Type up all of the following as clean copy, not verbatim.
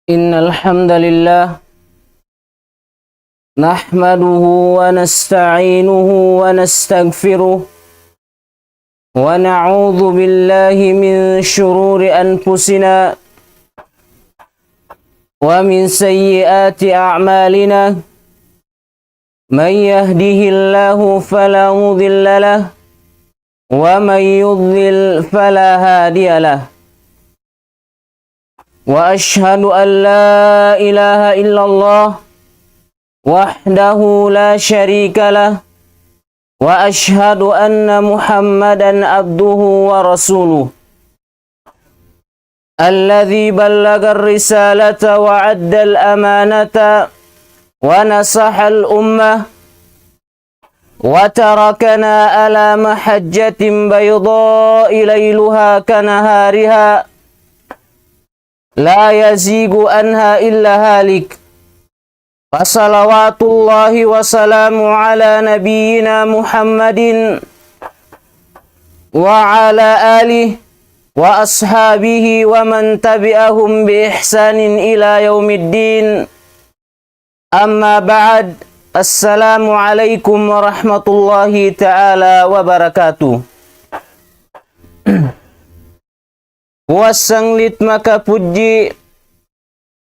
Innal hamdalillah nahmaduhu wa nasta'inuhu wa nastaghfiruh wa na'udzu billahi min shururi anfusina wa min sayyiati a'malina man yahdihillahu fala mudilla lahu wa man yudlil fala hadiya lahu. Wa ashhadu an la ilaha illallah wahdahu la syarika lah wa ashhadu anna Muhammadan abduhu wa rasuluh alladzi ballaga ar-risalata wa adda al-amanata wa nasaha al-ummah wa tarakana ala mahajjatin bayda'i layluha kanahariha la yazigu anha illa halik. Wassalawatullahi wassalamu ala nabiyyina Muhammadin wa ala alihi wa ashabihi wa man tabi'ahum bi ihsanin ila yaumiddin. Amma ba'd. Assalamu alaikum warahmatullahi ta'ala wabarakatuh. Puas sanglit maka puji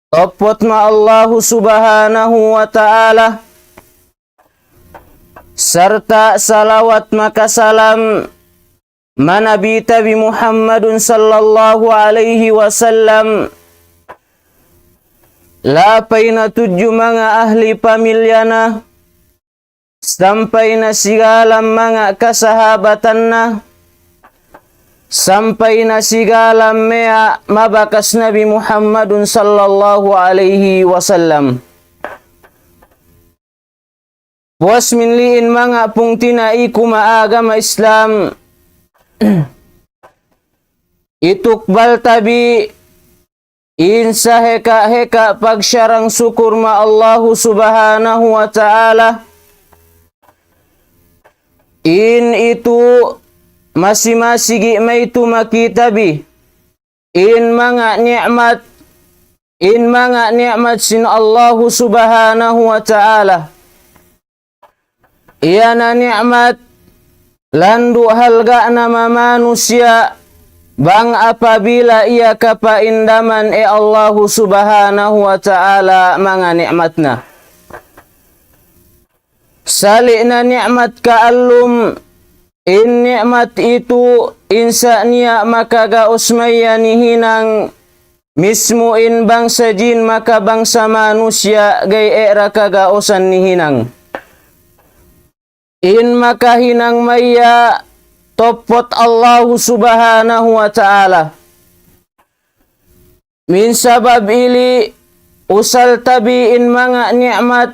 topot ma Allahu subhanahu wa ta'ala, serta salawat maka salam manabi tabi Muhammadun sallallahu alaihi wasallam lapay na tuju mga ahli pamilyana sampai na sigalang mga kasahabatan na sampai na sigalang mea mabakas Nabi Muhammadun sallallahu alaihi wasallam. Puas minliin mga pung tinaiku maagama Islam itukbal tabi insa heka pagsyarang syukur ma Allahu subhanahu wa ta'ala in itu masih maitu makitabi in mga ni'mat sin Allahu subhanahu wa ta'ala iyana ni'mat landu halga nama manusia bang apabila ia kapaindaman Allahu subhanahu wa ta'ala mga ni'matna salina ni'mat ka'allum in ni'mat itu insa niya makagaos mayanihinang mismo in bangsa jin maka bangsa manusia gay era kagaosan nihinang in makahinang maya topot Allahu subhanahu wa ta'ala min sabab ili usal tabi in mga ni'mat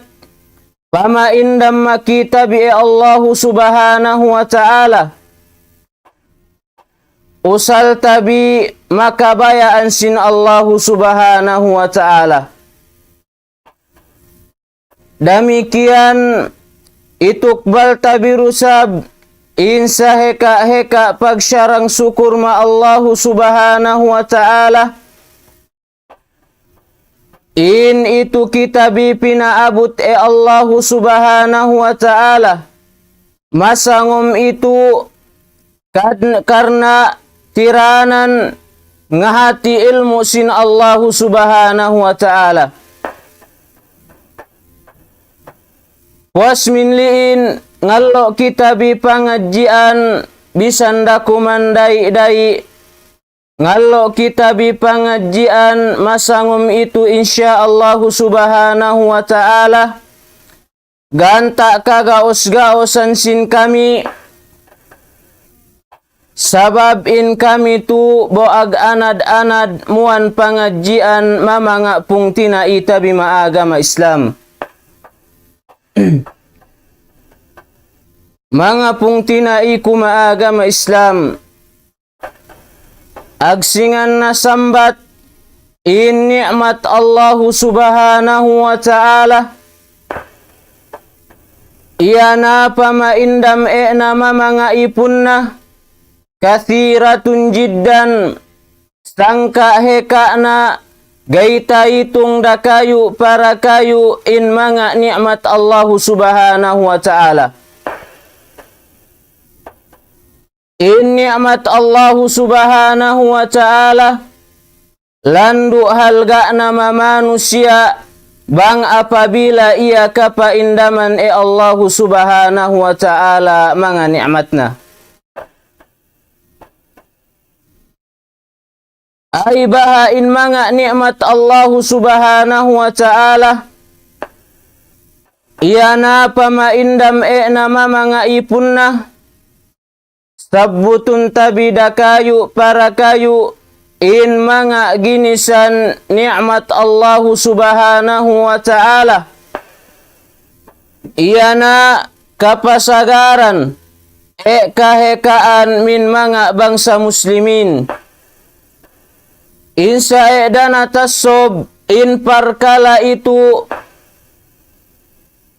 pama indam makita bi Allahu subhanahu wa ta'ala usal tabi makabayaan sin Allahu subhanahu wa ta'ala. Demikian itukbal tabi rusab insa heka pagsyarang syukur ma Allahu subhanahu wa ta'ala in itu kita pinaabot Allahu subhanahu wa ta'ala masangom itu karena tiranan ngahati ilmu sin Allahu subhanahu wa ta'ala. Puas minliin ngalo kita pangajian bisanda kumandai-dai ngalo kita pangajian masangum itu insyaallah subhanahu wa ta'ala ganta kagaos-gaosan sin kami sabab in kami tu boag anad-anad muan pangajian mamanga pung tinaita bima agama Islam mga pung tinaiku maagama Islam agsingan na sambat in ni'mat Allahu subhanahu wa ta'ala iya na pamaindam nama mga ipun na kathiratun jiddan sangka hekana gaita itung dakayu para kayu in mga nikmat Allah subhanahu wa ta'ala. In nikmat Allah subhanahu wa ta'ala landu halga nama manusia bang apabila ia kapaindaman Allah subhanahu wa ta'ala mga nikmatna. Ay bahain mga nikmat Allah subhanahu wa ta'ala iyana pamaindam nama mga ipunna sabbutun tabida kayu para kayu in mga ginisan nikmat Allah subhanahu wa ta'ala iyana kapasagaran kahekaan min mga bangsa muslimin insa dana tasob in parkala itu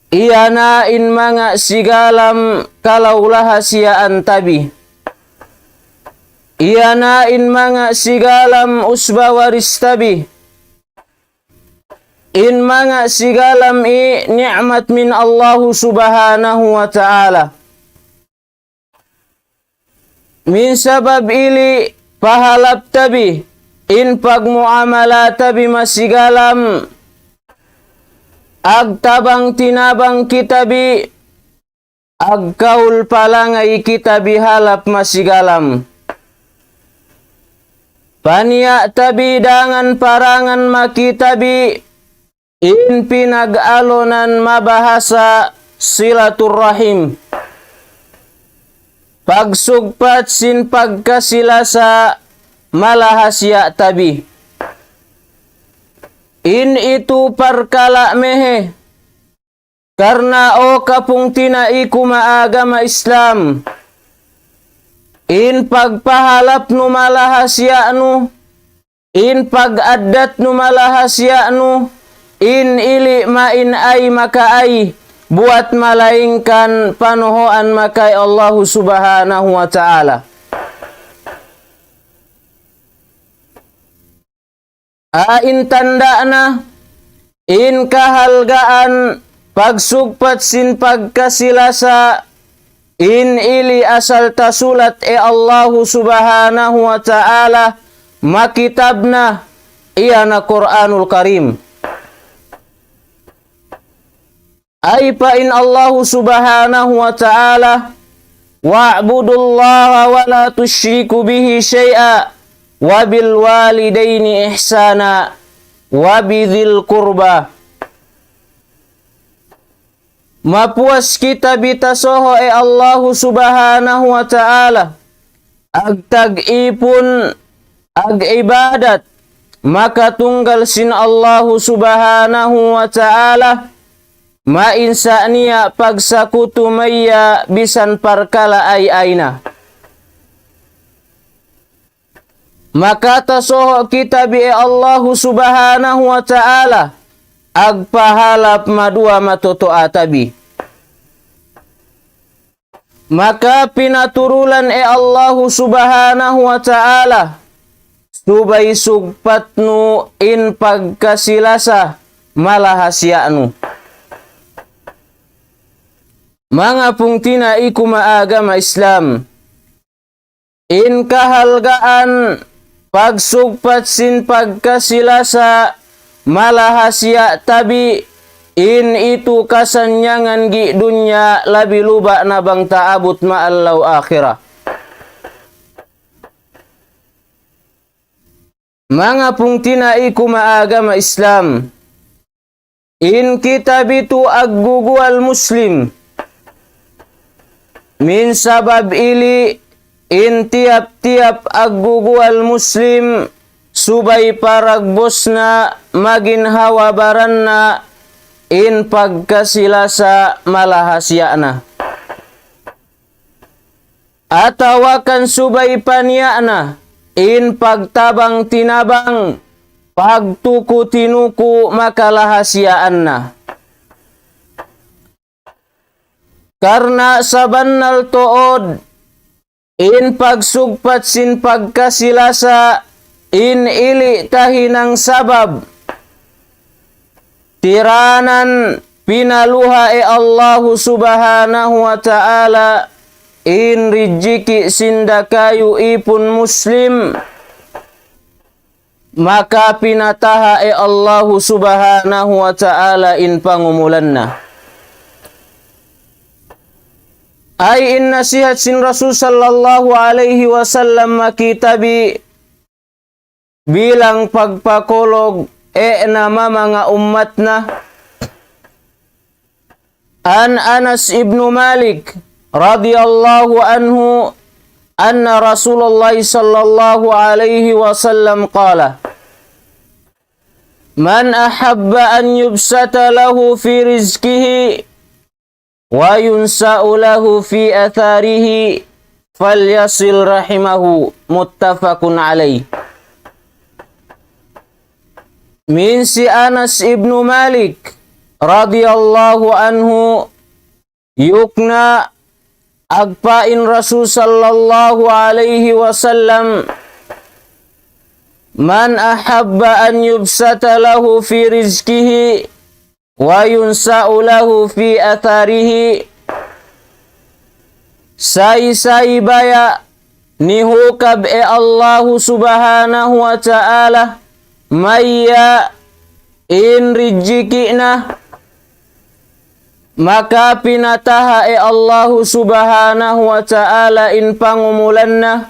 iyana in mga sigalam kalaulahasiaan tabi iyana in mga sigalam usbawaris tabi in mga sigalam ni'mat min Allah subhanahu wa ta'ala min sabab ili pahalap tabi in pagmuamala tabi masigalam agtabang tinabang kitabi agkaul palangay kitabi halap masigalam paniya tabi dangan parangan makitabi in pinag-alonan mabahasa silaturrahim pagsugpat sin pagkasilasa malahasya tabi in itu parkala mehe karena o kapung tinaiku maagama Islam in pagpahalap nu malahasya nu in pag-addat nu malahasya nu in ili main ay maka ay buat malaingkan panuhoan makay Allah subhanahu wa ta'ala in tanda na in kahalgaan pagsugpat sin pagkasilasa in ili asal tasulat Allah subhanahu wa ta'ala makitabna iyana Qur'anul Karim ay pa in Allah subhanahu wa ta'ala wa'budullaha wa la tusyriku bihi syai'a wabil walidaini ihsana wabidhil qurba mapuas kita bitasoho Allah subhanahu wa ta'ala agtag ipun ag ibadat maka tunggal sin Allah subhanahu wa ta'ala mainsaniya pagsakutu maya bisan parkala ay aina maka tasoho kita bi Allah subhanahu wa ta'ala agpahalap madua matoto atabi maka pinaturulan Allah subhanahu wa ta'ala subay sugpatnu in pagkasilasa malahasyanu mga pungtina iku maagama Islam in kahalgaan pagsugpat sin pagkasilasa malahasya tabi in itu kasanyangan gi dunya labi luba na bang taabut ma'allaw akhirah mga pungtina iku maagama Islam in kitabitu aggugual muslim min sabab ili in tiap-tiap aggugual muslim subay paragbos na magin hawabaran na in pagkasilasa malahasya na atawakan subay paniya na in pagtabang tinabang pagtuku tinuku makalahasyaan na karena sabannal tood in pagsugpat sin pagkasilasa, in ili tahinang sabab, tiranan pinaluha Allahu subhanahu wa ta'ala, in rijiki sindakayu ipun muslim, maka pinataha Allahu subhanahu wa ta'ala in pangumulanna. Ay in nasihat sin Rasul sallallahu alaihi wasallam makitabi bilang pagpakolog nama mga ummat na. An Anas ibnu Malik radhiyallahu anhu anna Rasulullah sallallahu alaihi wasallam qala man ahabba an yubsata lahu fi rizkihi wa yunsa'u lahu fi atharihi falyasil rahimahu, muttafaqun alaih. Min si Anas ibnu Malik radhiyallahu anhu yukna agpain Rasul sallallahu alaihi wasallam man ahabba an yubsata lahu fi rizkihi wa yunsa'u lahu fi atharihi, say baya nihukab Allahu subhanahu wa ta'ala maya in rijikina, maka pinataha Allahu subhanahu wa ta'ala in pangumulanna,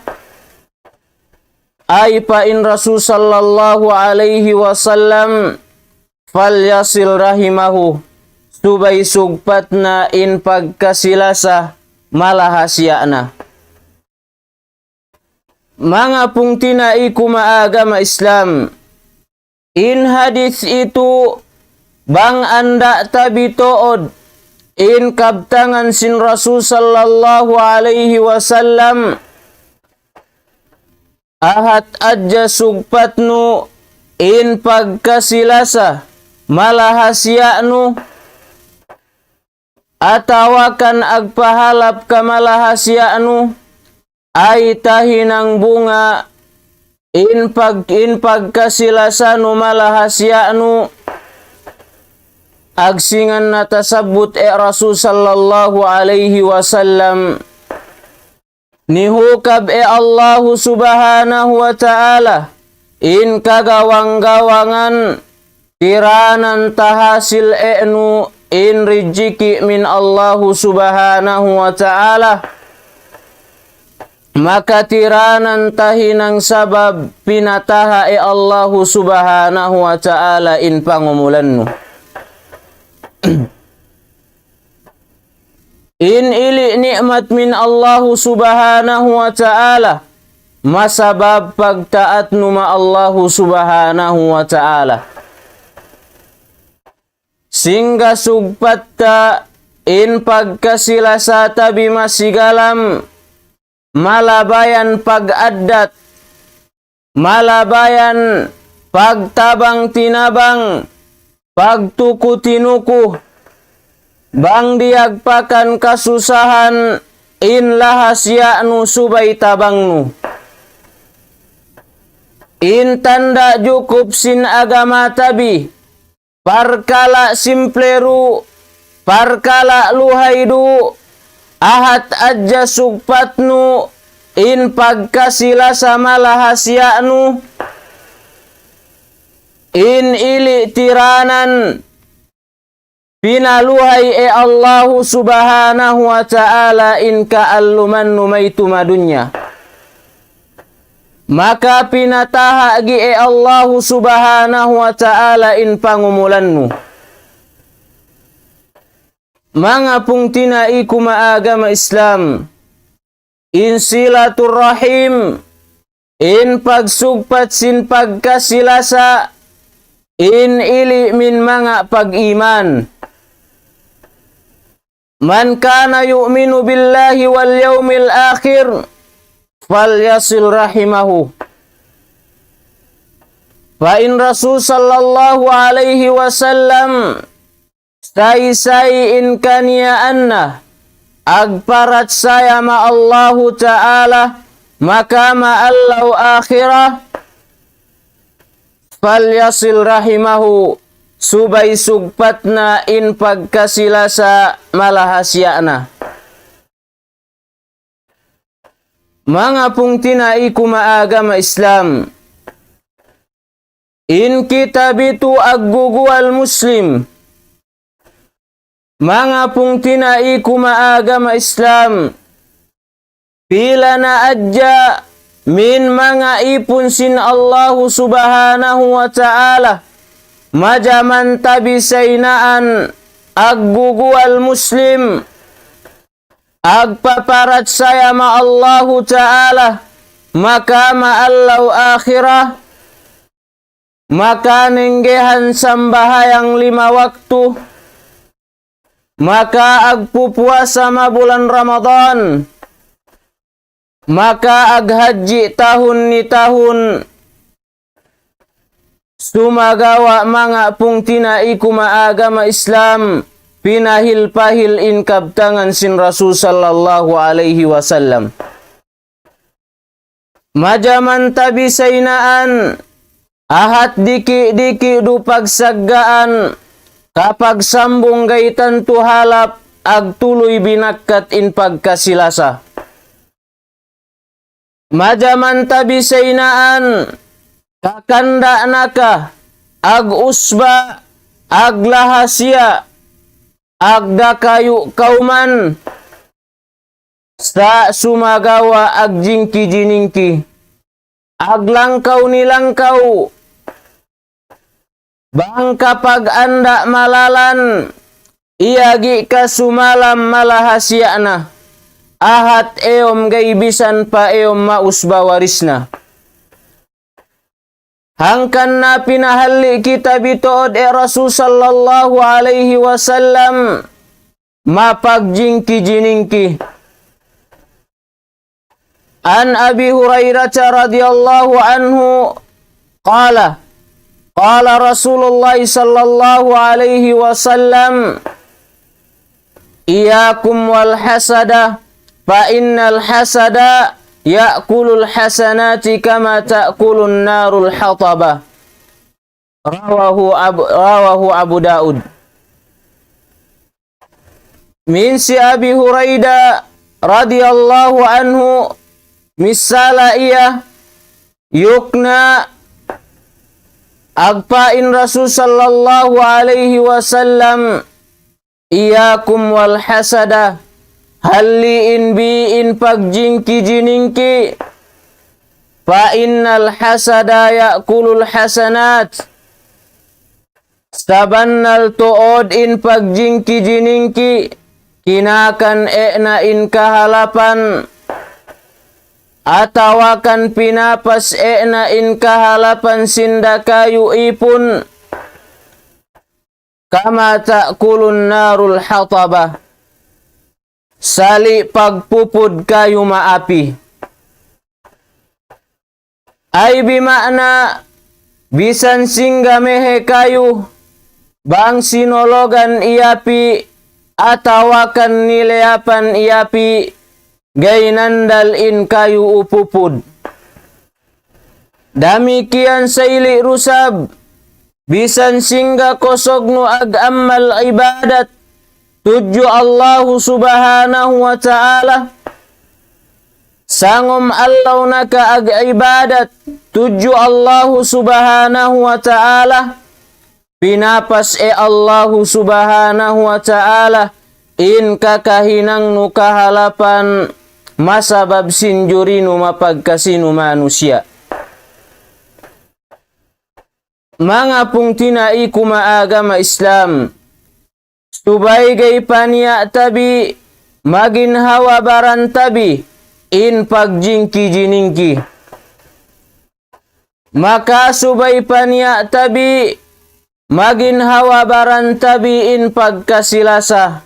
ay pa in Rasul sallallahu alaihi wasallam falyasil rahimahu, subay sugpat na in pagkasilasa malahasya na. Mga pungtina iku maagama Islam, in hadis itu bang anda tabitood in kabtangan sin Rasul sallallahu alaihi wasallam ahat adja sugpatnu in pagkasilasa malahasyanu atawakan agpahalap ka malahasyanu ay tahinang bunga in pagkasilasanu malahasyanu agsingan natasabut Rasul sallallahu alaihi wasallam nihukab Allahu subhanahu wa ta'ala in kagawang-gawangan tiranan tahasil nu in rijiki min Allahu subhanahu wa ta'ala, maka tiranan tahinang sabab pinataha Allahu subhanahu wa ta'ala in pangumulannu. In ili nikmat min Allahu subhanahu wa ta'ala, masabab pagtaat numa Allahu subhanahu wa ta'ala. Singga sugpatta in pagkasilasata bimasigalam, malabayan pag-addat, malabayan pagtabang tinabang, pagtuku-tinuku, bang diagpakan kasusahan in lahasyanu subay tabangnu. In tanda jukup sin agama tabi, parkala simpleru, parkala luhaidu, ahat adja sugpatnu in pagkasilasa malahasyanu, in ili tiranan pinaluhay Allahu subhanahu wa ta'ala in kaalluman numaitu madunya, maka pinataha gi Allahu subhanahu wa ta'ala in pangumulannu. Mga pungtina iku maagama Islam, in silaturrahim, in pagsugpat sin pagkasilasa, in ili min mga pag-iman. Man kana yu'minu billahi wal yawmil akhir falyasil rahimahu. Fa in Rasul sallallahu alaihi wasallam say in kaniya anna agparat saya ma Allahu Ta'ala maka ma'allau akhirah falyasil rahimahu subay sugpatna in pagkasilasa malahasyana. Mga pungtinai kumaagama Islam, in kitabitu aggugual Muslim, mga pungtinai kumaagama Islam, pila na adja min mga ipun sin Allahu Subhanahu wa Ta'ala majaman tabisaynaan aggugual Muslim agpaparat saya ma Allahu Ta'ala maka ma'allau akhirah maka nenggehan sambahayang 5 waktu maka agpupuasa ma bulan Ramadan maka aghaji tahun ni tahun sumagawa mga pungtina iku maagama Islam pinahil pahil in kabtangan sin Rasul sallallahu alaihi wasallam. Majaman tabisaynaan ahat diki-diki du pagsaggaan kapag sambung gaitan tuhalap agtuloy binakkat in pagkasilasa. Majaman tabisaynaan kakanda naka ag usba ag lahasya agda kayu kauman sa sumagawa ag jingki jiningki aglangkaw nilangkaw bang kapag anda malalan iyagi ka sumalam malahasya na ahat eom gaybisan pa eom mausba warisna. Hangkan na pinahali kita bitood Rasul sallallahu alaihi wasallam mapagjingki jiningki. An Abi Hurairah radhiyallahu anhu qala qala Rasulullah sallallahu alaihi wasallam iyakum wal hasada fa innal hasada ya'kulul hasanati kama ta'kulun narul hataba. Rawahu Abu Daud. Min si Abi Hurairah radhiyallahu anhu misala iya yukna agpain Rasul sallallahu alaihi wasallam iyakum wal hasada halliin biin pagjingki jiningki fa innal hasada ya'kulul hasanat sabannal tuod in pagjingki jiningki kinakan na in kahalapan atawakan pinapas na in kahalapan sindakayu ipun kama ta'kulun narul hataba sali pagpupud kayo maapi. Ay bimakna bisan singga mehe kayo bang sinologan iapi atawakan nileapan iapi gainandal in kayo upupud. Damikian saili rusab bisan singga kosog no ag-ammal ibadat tuju Allahu Subhanahu wa Ta'ala sangom Allah naka ag ibadat tuju Allahu Subhanahu wa Ta'ala pinapas Allahu Subhanahu wa Ta'ala in kakahinang nukahalapan masabab sinjurinu mapagkasinu manusia. Mga pungtinai kumaagama Islam subay gay paniya tabi maginhawa baran tabi in pagjingki jiningki maka subay paniya tabi maginhawa baran tabi in pagkasilasa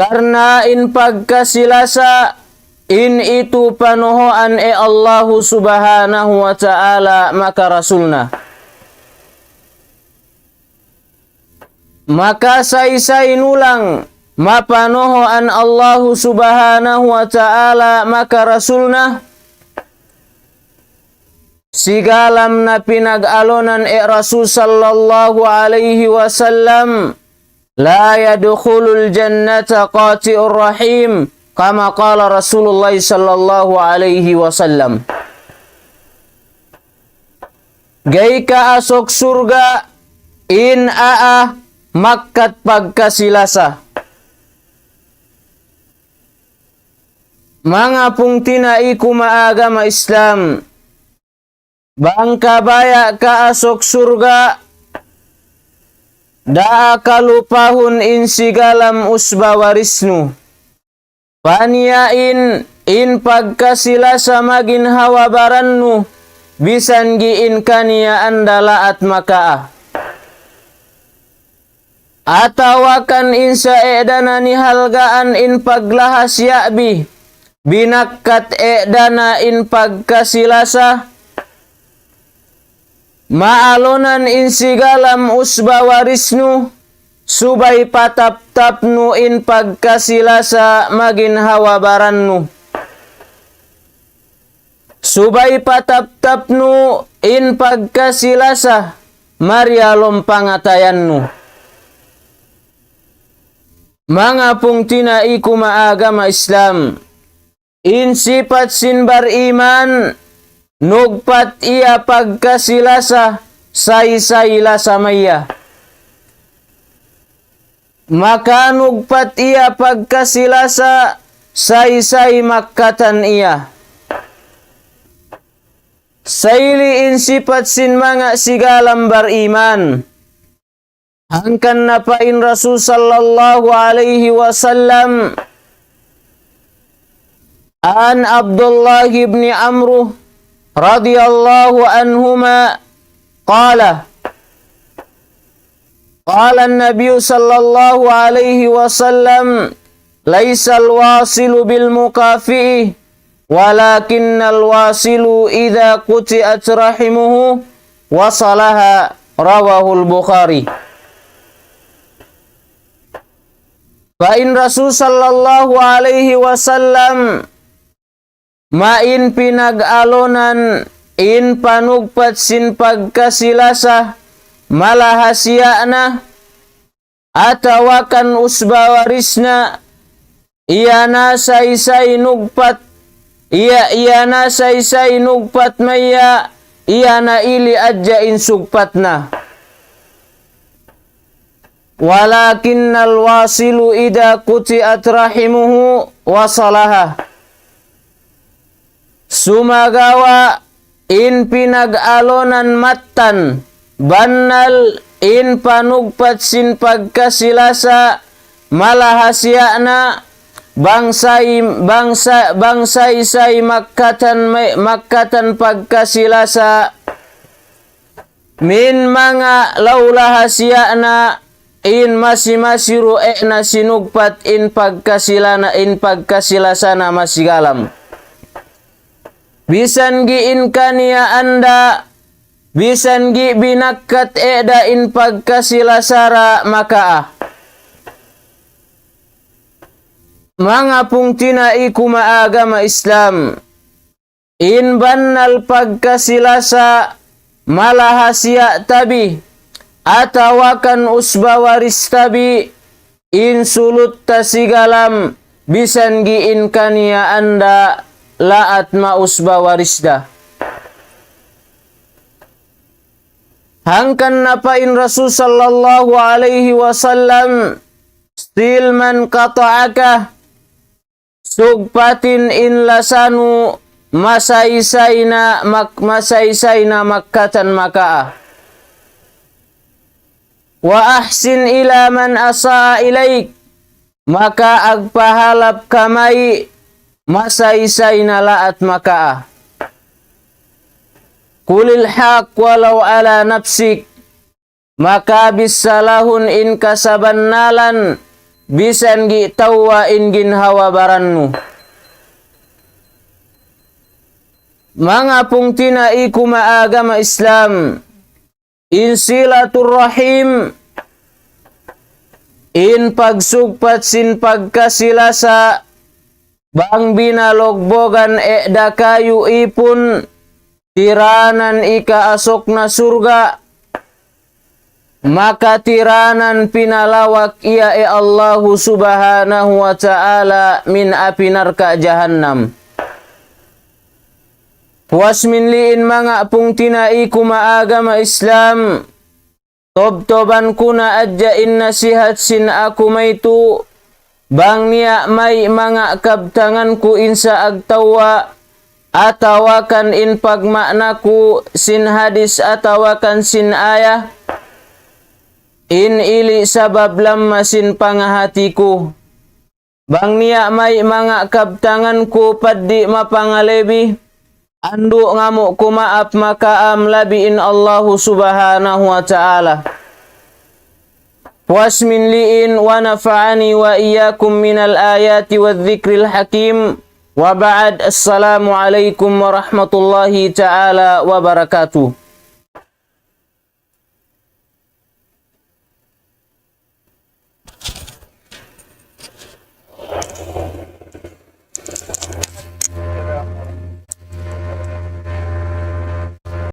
karena in pagkasilasa in itu panuhoan Allahu Subhanahu wa Ta'ala maka Rasulna. Maka say-say nulang mapanohoan Allah subhanahu wa ta'ala maka rasulna sigalam na pinag-alonan Rasul sallallahu alaihi wasallam la yadkhulul jannata qati'ur rahim kama qala Rasulullah sallallahu alaihi wasallam. Gay ka asok surga in makkat pagkasilasa. Mga pungtina iku maagama Islam, bangka baya ka asok surga, daa kalupahun in sigalam usba warisnu. Paniyain in pagkasilasa magin hawabarannu, bisan giin kaniya andala at makaa. Atawakan in sa edana ni halgaan in paglahas ya'bi, binakkat edana in pagkasilasa, maalonan in sigalam usba warisnu, subay patap-tapnu in pagkasilasa magin hawabarannu. Subay patap-tapnu in pagkasilasa, marialom pangatayannu. Mga pungtina iku maagama Islam, in sifat sinbar iman, nugpat iya pagkasilasa, say-sayla samaya. Maka nugpat iya pagkasilasa, say-say makkatan iya. Sayli in sifat sin mga sigalam bariman. Hangkan na pa in Rasul sallallahu alaihi wasallam an Abdullah ibn Amr radhiyallahu anhuma qala an-nabiy sallallahu alaihi wasallam laisa al-wasilu bil mukafi'i walakinnal wasilu idza quti'at rahimuhu wasalaha, rawahul Bukhari. Fa in Rasul sallallahu alaihi wasallam main pinag-alonan in panugpat sin pagkasilasa malahasiyana atawakan usbawarisna iyana say-say nugpat iyana say-say nugpat maya iyana ili adja in sugpatna. Walakinnal wasilu idza quti'at rahimuhu wasalaha. Sumagawa in pinag-alonan mattan bannal in panugpat sin pagkasilasa malahasyana bangsay say makkatan pagkasilasa min mga laulahasyana in masiru na sinugpat in pagkasilasana masigalam. Bisan gi in kaniya anda, bisan gi binakkat eda in pagkasilasara makaa. Mga pungtina iku maagama Islam, in bannal pagkasilasa malahasya tabi, atawakan usbawaris tabi in sulut tasigalam bisan giin kaniya anda laat ma usbawarisda. Hangkan napain Rasul sallallahu alaihi wasallam stilman kata'aka sugpatin in lasanu masay-sayna makkatan makaa. Wa ahsin ila man asaa ilaik, maka agpahalap kamay masaysay na laat makaa. Kulil haq walau ala nafsik, maka bisalahun in kasabannalan bisan gi tawa in ginhawa barannu. Mga pungtina iku maagama Islam, in silaturrahim in pagsugpat sin pagkasilasa, bang binalogbogan dakayu ipun, tiranan ikaasok na surga, maka tiranan pinalawak ia Allahu subhanahu wa ta'ala min api neraka jahannam. Puas minliin mga pung tinai kumaagama Islam, tob-toban kuna adjain nasihat sin aku maitu, bang niya may mga kabtangan ku insa agtawa, atawakan in pagmakna ku sin hadis atawakan sin ayah, in ili sabab lamma sin pangahatiku, bang niya may mga kabtangan ku paddi mapangalebi, andu ngamuk ku maaf maka labiin Allahu subhanahu wa ta'ala. Puas minliin wa nafa'ani wa iyyakum minal ayati wa dzikril hakim. Wa ba'd, assalamu alaikum warahmatullahi ta'ala wabarakatuh.